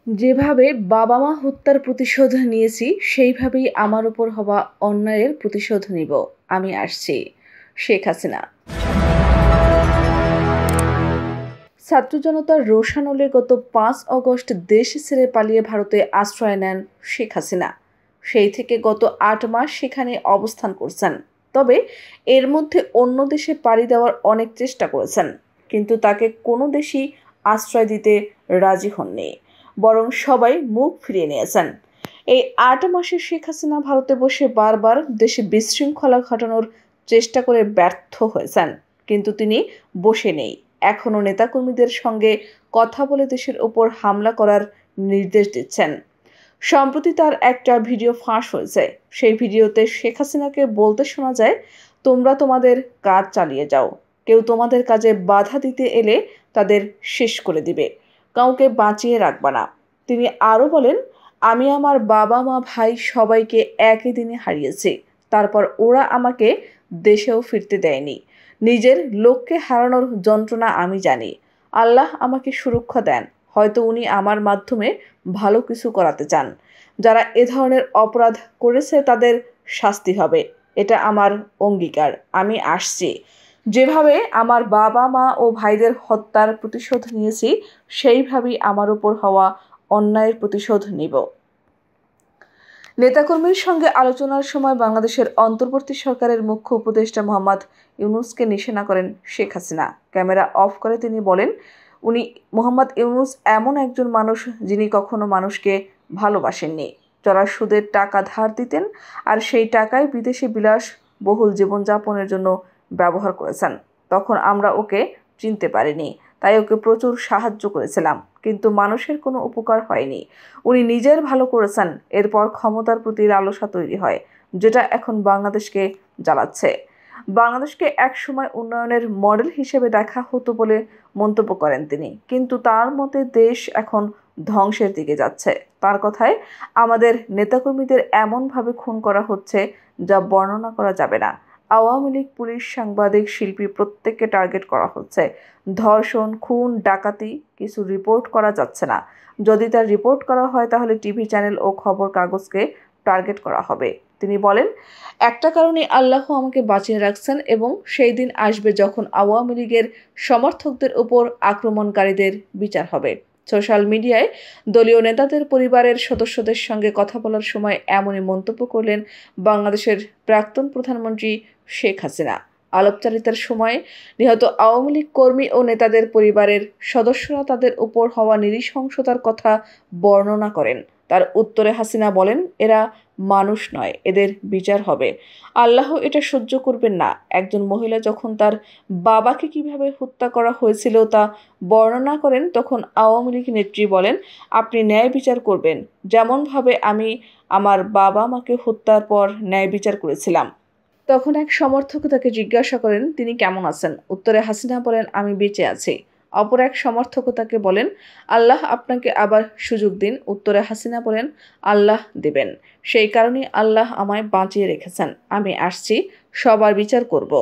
যেভাবে বাবা-মা হত্যার প্রতিশোধ নিয়েছি, সেইভাবেই আমার উপর হওয়া অন্যায়ের প্রতিশোধ নিব। আমি আসছি। শেখ হাসিনা। ছাত্র জনতার রোষানলে গত ৫ অগস্ট দেশ ছেড়ে পালিয়ে ভারতে আশ্রয় নেন শেখ হাসিনা। সেই থেকে গত ৮ মাস সেখানে অবস্থান করছেন। তবে এর মধ্যে অন্য দেশে পাড়ি দেওয়ার অনেক চেষ্টা করেছেন, কিন্তু তাকে কোনো দেশই আশ্রয় দিতে রাজি হননি, বরং সবাই মুখ ফিরিয়ে নিয়েছেন। এই ৮ মাসে শেখ হাসিনা ভারতে বসে বারবার দেশে বিশৃঙ্খলা ঘটানোর চেষ্টা করে ব্যর্থ হয়েছেন, কিন্তু তিনি বসে নেই। এখনও নেতাকর্মীদের সঙ্গে কথা বলে দেশের ওপর হামলা করার নির্দেশ দিচ্ছেন। সম্প্রতি তার একটা ভিডিও ফাঁস হয়েছে। সেই ভিডিওতে শেখ হাসিনাকে বলতে শোনা যায়, তোমরা তোমাদের কাজ চালিয়ে যাও, কেউ তোমাদের কাজে বাধা দিতে এলে তাদের শেষ করে দিবে, কাউকে বাঁচিয়ে রাখবা না। তিনি আরও বলেন, আমি আমার বাবা মা ভাই সবাইকে একই দিনে হারিয়েছি, তারপর ওরা আমাকে দেশেও ফিরতে দেয়নি। নিজের লোককে হারানোর যন্ত্রণা আমি জানি। আল্লাহ আমাকে সুরক্ষা দেন, হয়তো উনি আমার মাধ্যমে ভালো কিছু করাতে চান। যারা এ ধরনের অপরাধ করেছে তাদের শাস্তি হবে, এটা আমার অঙ্গীকার। আমি আসছি। যেভাবে আমার বাবা মা ও ভাইদের হত্যার প্রতিশোধ নিয়েছি, সেইভাবেই আমার উপর হওয়া অন্যায়ের প্রতিশোধ নিব। নেতাকর্মীর সঙ্গে আলোচনার সময় বাংলাদেশের অন্তর্বর্তী সরকারের মুখ্য উপদেষ্টা মোহাম্মদ ইউনূসকে নিশানা করেন শেখ হাসিনা। ক্যামেরা অফ করে তিনি বলেন, মোহাম্মদ ইউনূস এমন একজন মানুষ যিনি কখনো মানুষকে ভালোবাসেননি। চড়া সুদের টাকা ধার দিতেন, আর সেই টাকায় বিদেশে বিলাসবহুল জীবনযাপনের জন্য ব্যবহার করেছেন। তখন আমরা ওকে চিনতে পারিনি, তাই ওকে প্রচুর সাহায্য করেছিলাম, কিন্তু মানুষের কোনো উপকার হয়নি। উনি নিজের ভালো করেছেন, এরপর ক্ষমতার প্রতি লালসা তৈরি হয়, যেটা এখন বাংলাদেশকে জ্বালাচ্ছে। বাংলাদেশকে একসময় উন্নয়নের মডেল হিসেবে দেখা হতো বলে মন্তব্য করেন তিনি, কিন্তু তার মতে দেশ এখন ধ্বংসের দিকে যাচ্ছে। তার কথায়, আমাদের নেতাকর্মীদের এমনভাবে খুন করা হচ্ছে যা বর্ণনা করা যাবে না। আওয়ামী লীগ, পুলিশ, সাংবাদিক, শিল্পী প্রত্যেককে টার্গেট করা হচ্ছে। ধর্ষণ, খুন, ডাকাতি কিছু রিপোর্ট করা যাচ্ছে না। যদি তা রিপোর্ট করা হয় তাহলে টিভি চ্যানেল ও খবর কাগজকে টার্গেট করা হবে। তিনি বলেন, একটা কারণে আল্লাহ আমাকে বাঁচিয়ে রাখছেন এবং সেই দিন আসবে যখন আওয়ামী লীগের সমর্থকদের উপর আক্রমণকারীদের বিচার হবে। সোশ্যাল মিডিয়ায় দলীয় নেতাদের পরিবারের সদস্যদের সঙ্গে কথা বলার সময় এমনই মন্তব্য করলেন বাংলাদেশের প্রাক্তন প্রধানমন্ত্রী শেখ হাসিনা। আলাপচারিতার সময় নিহত আওয়ামী লীগ কর্মী ও নেতাদের পরিবারের সদস্যরা তাদের উপর হওয়া নৃশংসতার কথা বর্ণনা করেন। তার উত্তরে হাসিনা বলেন, এরা মানুষ নয়, এদের বিচার হবে। আল্লাহ এটা সহ্য করবেন না। একজন মহিলা যখন তার বাবাকে কিভাবে হত্যা করা হয়েছিল তা বর্ণনা করেন, তখন আওয়ামী লীগ নেত্রী বলেন, আপনি ন্যায় বিচার করবেন, যেমনভাবে আমি আমার বাবা মাকে হত্যার পর ন্যায় বিচার করেছিলাম। তখন এক সমর্থক তাকে জিজ্ঞাসা করেন, তিনি কেমন আছেন? উত্তরে হাসিনা বলেন, আমি বেঁচে আছি। অপর এক সমর্থক তাকে বলেন, আল্লাহ আপনাকে আবার সুযোগ দিন। উত্তরে হাসিনা বলেন, আল্লাহ দেবেন। সেই কারণেই আল্লাহ আমায় বাঁচিয়ে রেখেছেন। আমি আসছি, সবার বিচার করব।